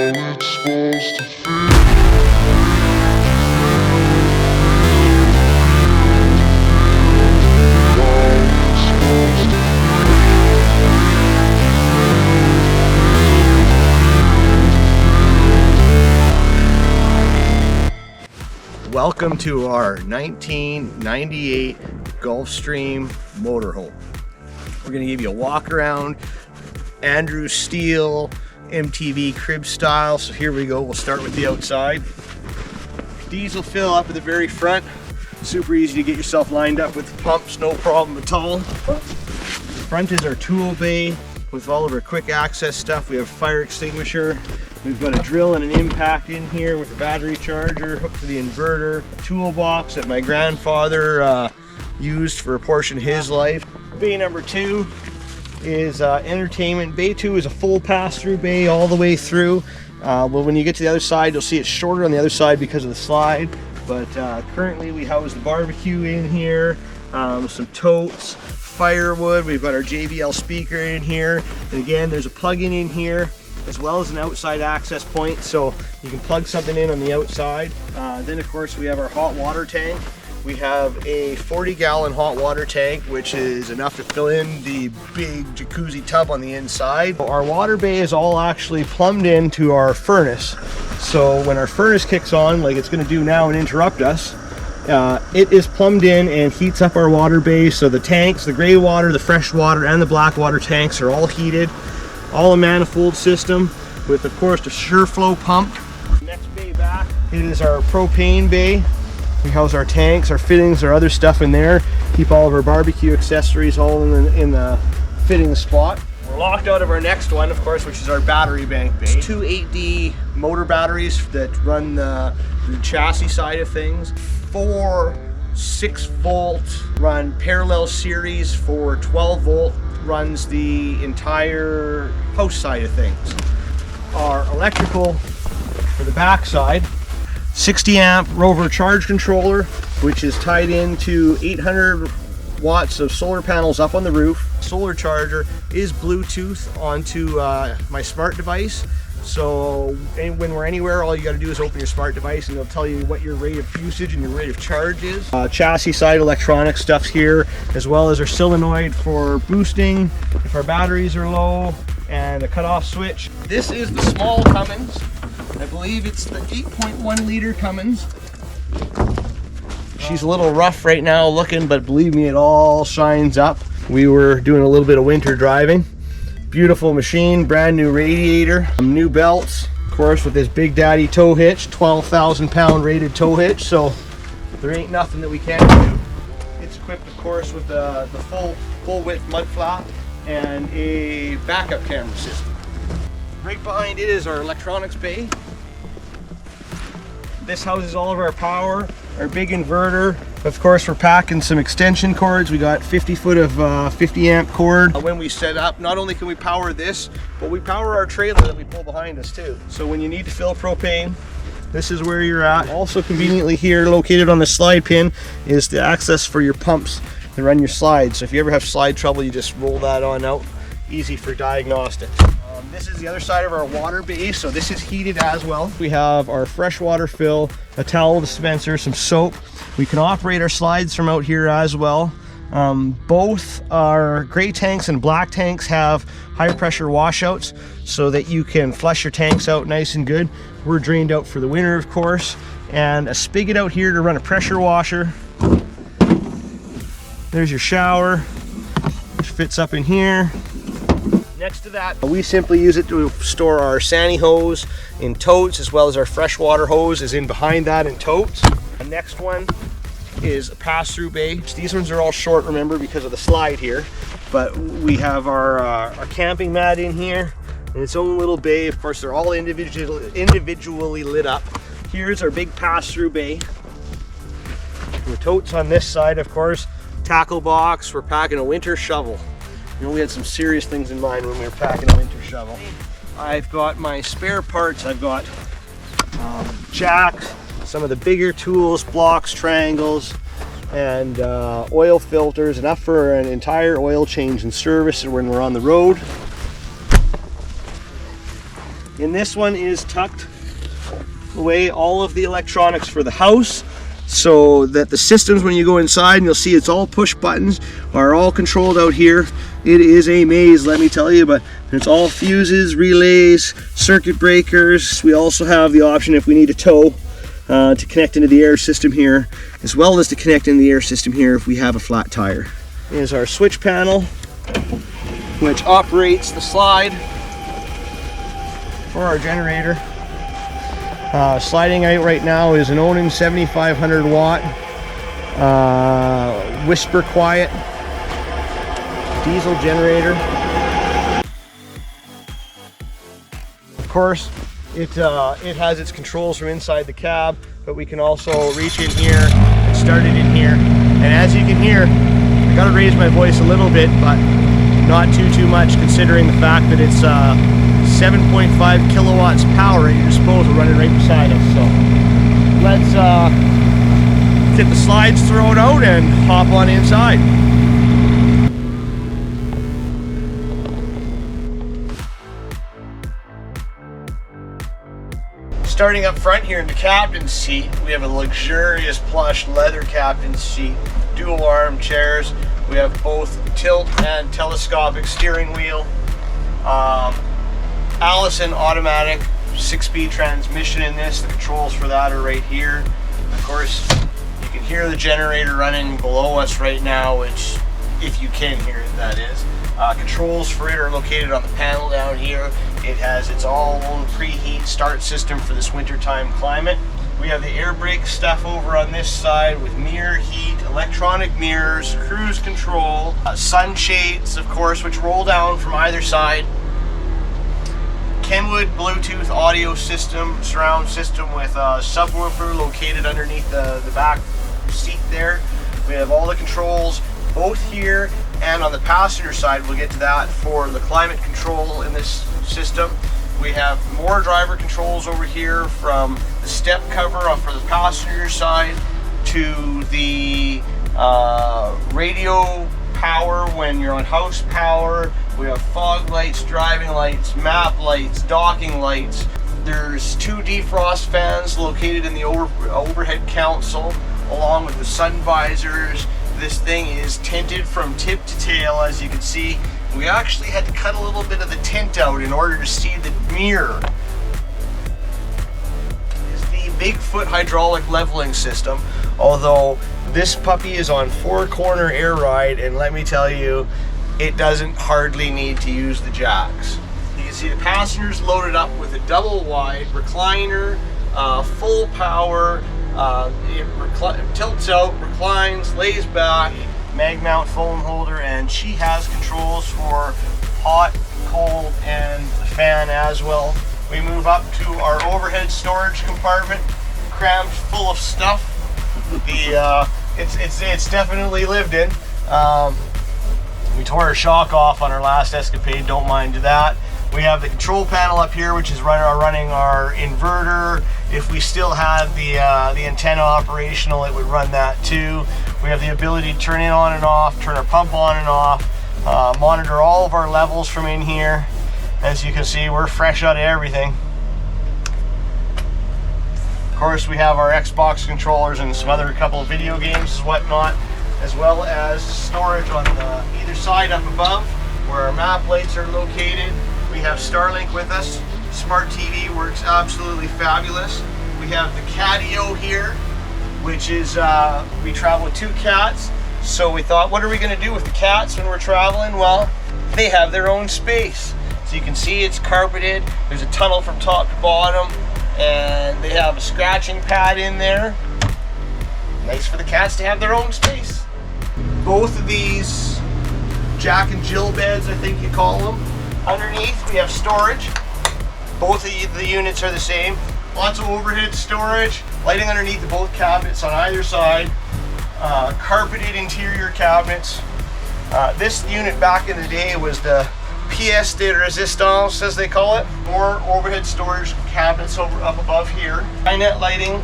it's supposed to feel. Welcome to our 1998 Gulfstream Motorhome. We're going to give you a walk around, Andrew Steel, MTV crib style. So here we go, we'll start with the outside. Diesel fill up at the very front. Super easy to get yourself lined up with the pumps, no problem at all. Front is our tool bay with all of our quick access stuff. We have a fire extinguisher. We've got a drill and an impact in here with a battery charger hooked to the inverter. Toolbox that my grandfather used for a portion of his life. Bay number 2 is entertainment. Bay 2 is a full pass-through bay all the way through. Well, when you get to the other side, you'll see it's shorter on the other side because of the slide. But currently we house the barbecue in here, some totes, firewood. We've got our JBL speaker in here. And again, there's a plug-in in here, as well as an outside access point, so you can plug something in on the outside. Then of course we have our hot water tank. We have a 40-gallon hot water tank, which is enough to fill in the big jacuzzi tub on the inside. Our water bay is all actually plumbed into our furnace. So when our furnace kicks on, like it's gonna do now and interrupt us, it is plumbed in and heats up our water bay. So the tanks, the gray water, the fresh water, and the black water tanks are all heated. All a manifold system with, of course, the SureFlow pump. Next bay back, it is our propane bay. We house our tanks, our fittings, our other stuff in there. Keep all of our barbecue accessories all in the fitting spot. We're locked out of our next one, of course, which is our battery bank bay. It's 2 8D motor batteries that run the chassis side of things. 4 6-volt run parallel series for 12-volt. Runs the entire house side of things. Our electrical for the back side, 60 amp Rover charge controller, which is tied into 800 watts of solar panels up on the roof. Solar charger is Bluetooth onto my smart device. So when we're anywhere, all you got to do is open your smart device and it'll tell you what your rate of usage and your rate of charge is. Chassis side electronic stuff's here, as well as our solenoid for boosting if our batteries are low, and a cutoff switch. This is the small Cummins. I believe it's the 8.1 liter Cummins. She's a little rough right now looking, but believe me, it all shines up. We were doing a little bit of winter driving. Beautiful machine, brand new radiator, new belts, of course, with this Big Daddy tow hitch, 12,000 pound rated tow hitch, so there ain't nothing that we can't do. It's equipped, of course, with the full width mud flap and a backup camera system. Right behind it is our electronics bay. This houses all of our power, our big inverter. Of course, we're packing some extension cords. We got 50 foot of 50 amp cord. When we set up, not only can we power this, but we power our trailer that we pull behind us too. So when you need to fill propane, this is where you're at. Also conveniently here, located on the slide pin, is the access for your pumps to run your slides. So if you ever have slide trouble, you just roll that on out. Easy for diagnostics. This is the other side of our water base, so this is heated as well. We have our freshwater fill, a towel dispenser, some soap. We can operate our slides from out here as well. Both our gray tanks and black tanks have high pressure washouts so that you can flush your tanks out nice and good. We're drained out for the winter, of course, and a spigot out here to run a pressure washer. There's your shower, which fits up in here. Next to that, we simply use it to store our Sani hose in totes, as well as our freshwater hose is in behind that in totes. The next one is a pass-through bay. These ones are all short, remember, because of the slide here. But we have our camping mat in here in its own little bay. Of course, they're all individually lit up. Here's our big pass-through bay. The totes on this side, of course. Tackle box, we're packing a winter shovel. You know, we had some serious things in mind when we were packing a winter shovel. I've got my spare parts. I've got jacks, some of the bigger tools, blocks, triangles, and oil filters, enough for an entire oil change and service when we're on the road. In this one is tucked away all of the electronics for the house, so that the systems, when you go inside, and you'll see it's all push buttons, are all controlled out here. It is a maze, let me tell you, but it's all fuses, relays, circuit breakers. We also have the option, if we need a tow, to connect into the air system here, as well as to connect in the air system here if we have a flat tire. Here's our switch panel, which operates the slide for our generator. Sliding out right now is an Onan 7500 watt whisper quiet diesel generator. Of course, it has its controls from inside the cab, but we can also reach in here and start it in here. And as you can hear, I gotta raise my voice a little bit, but not too much, considering the fact that it's 7.5 kilowatts power at your disposal running right beside us. So let's get the slides thrown out and hop on inside. Starting up front here in the captain's seat, we have a luxurious plush leather captain's seat, dual arm chairs. We have both tilt and telescopic steering wheel. Allison automatic 6-speed transmission in this. The controls for that are right here. Of course, you can hear the generator running below us right now, which, if you can hear it, that is. Controls for it are located on the panel down here. It has its own preheat start system for this wintertime climate. We have the air brake stuff over on this side with mirror heat, electronic mirrors, cruise control, sunshades, of course, which roll down from either side. Kenwood Bluetooth audio system, surround system with a subwoofer located underneath the back seat there. We have all the controls both here and on the passenger side. We'll get to that for the climate control in this system. We have more driver controls over here, from the step cover for the passenger side to the radio power when you're on house power. We have fog lights, driving lights, map lights, docking lights. There's 2 defrost fans located in the overhead console, along with the sun visors. This thing is tinted from tip to tail, as you can see. We actually had to cut a little bit of the tint out in order to see the mirror. It's the Bigfoot hydraulic leveling system, although this puppy is on 4-corner air ride, and let me tell you, it doesn't hardly need to use the jacks. You can see the passengers loaded up with a double wide recliner, full power. It tilts out, reclines, lays back, mag mount phone holder, and she has controls for hot, cold, and the fan as well. We move up to our overhead storage compartment, crammed full of stuff. It's definitely lived in. We tore our shock off on our last escapade, don't mind that. We have the control panel up here, which is running our inverter. If we still had the antenna operational, it would run that too. We have the ability to turn it on and off, turn our pump on and off, monitor all of our levels from in here. As you can see, we're fresh out of everything. Of course, we have our Xbox controllers and some other couple of video games and whatnot, as well as storage on the either side up above where our map lights are located. We have Starlink with us. Smart TV works absolutely fabulous. We have the Catio here, which is, we travel with 2 cats. So we thought, what are we gonna do with the cats when we're traveling? Well, they have their own space. So you can see it's carpeted. There's a tunnel from top to bottom, and they have a scratching pad in there. Nice for the cats to have their own space. Both of these Jack and Jill beds, I think you call them. Underneath we have storage. Both of the units are the same. Lots of overhead storage, lighting underneath both cabinets on either side. Carpeted interior cabinets. This unit back in the day was the pièce de résistance, as they call it. More overhead storage cabinets up above here. Skynet lighting,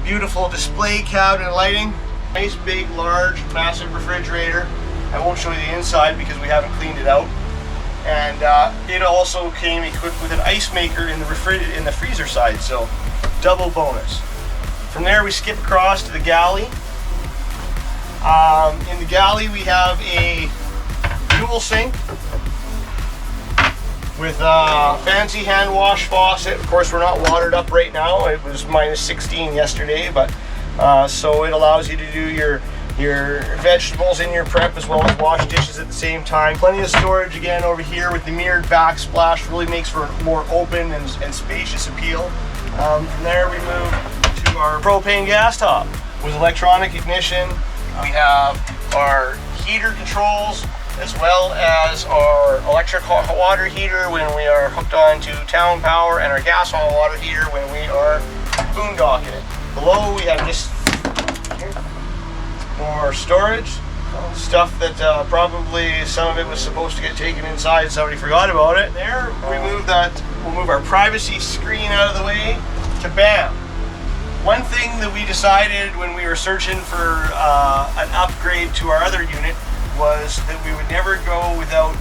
beautiful display cabinet lighting. Nice big, large, massive refrigerator. I won't show you the inside because we haven't cleaned it out. And it also came equipped with an ice maker in the freezer side, so double bonus. From there we skip across to the galley. In the galley we have a dual sink with a fancy hand wash faucet. Of course, we're not watered up right now. It was minus 16 yesterday, but so it allows you to do your vegetables in your prep as well as wash dishes at the same time. Plenty of storage again over here with the mirrored backsplash. Really makes for a more open and spacious appeal. From there we move to our propane gas top with electronic ignition. We have our heater controls as well as our electric hot water heater when we are hooked on to town power, and our gas hot water heater when we are boondocking it. Below we have just more storage, stuff that probably some of it was supposed to get taken inside, somebody forgot about it. There, we'll move our privacy screen out of the way to BAM. One thing that we decided when we were searching for an upgrade to our other unit was that we would never go without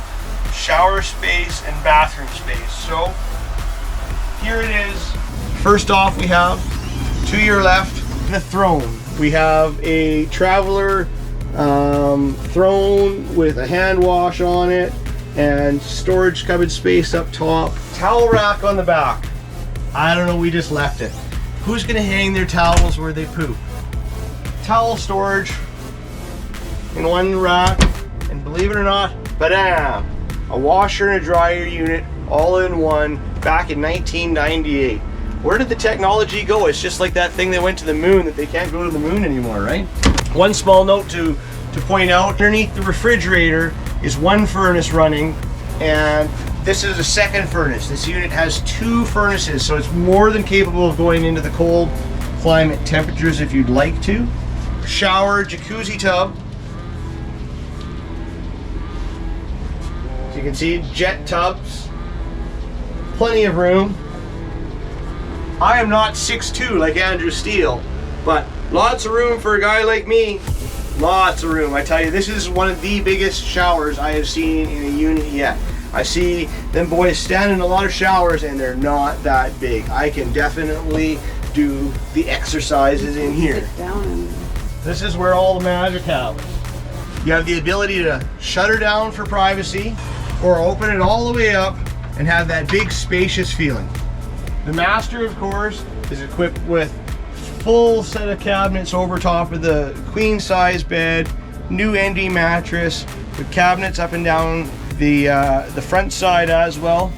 shower space and bathroom space. So here it is. First off, we have to your left the throne. We have a traveler throne with a hand wash on it and storage cupboard space up top. Towel rack on the back. I don't know, we just left it. Who's gonna hang their towels where they poop? Towel storage in one rack, and believe it or not, badam! A washer and a dryer unit all in one back in 1998. Where did the technology go? It's just like that thing that went to the moon that they can't go to the moon anymore, right? One small note to point out, underneath the refrigerator is one furnace running, and this is a second furnace. This unit has two furnaces, so it's more than capable of going into the cold climate temperatures if you'd like to. Shower, jacuzzi tub. As you can see, jet tubs. Plenty of room. I am not 6'2" like Andrew Steele, but lots of room for a guy like me. Lots of room. I tell you, this is one of the biggest showers I have seen in a unit yet. I see them boys stand in a lot of showers and they're not that big. I can definitely do the exercises in here. This is where all the magic happens. You have the ability to shut her down for privacy or open it all the way up and have that big spacious feeling. The master, of course, is equipped with full set of cabinets over top of the queen size bed, new ND mattress with cabinets up and down the front side as well.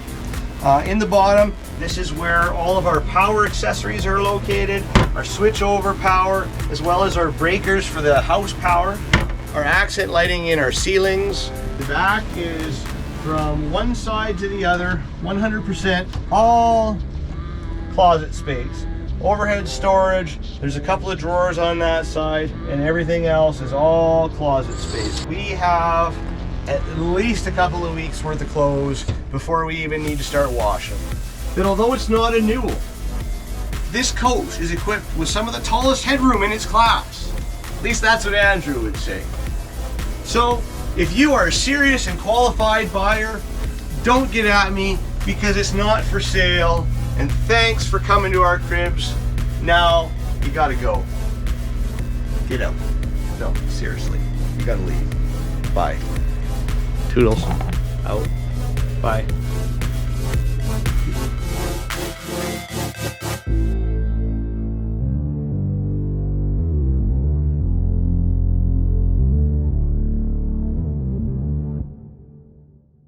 In the bottom, this is where all of our power accessories are located, our switch over power, as well as our breakers for the house power, our accent lighting in our ceilings. The back is from one side to the other, 100% all closet space. Overhead storage, there's a couple of drawers on that side, and everything else is all closet space. We have at least a couple of weeks worth of clothes before we even need to start washing. But although it's not a new one, this coach is equipped with some of the tallest headroom in its class. At least that's what Andrew would say. So if you are a serious and qualified buyer, don't get at me because it's not for sale. And thanks for coming to our cribs. Now you gotta go. Get out. No, seriously, you gotta leave. Bye. Toodles. Out. Bye.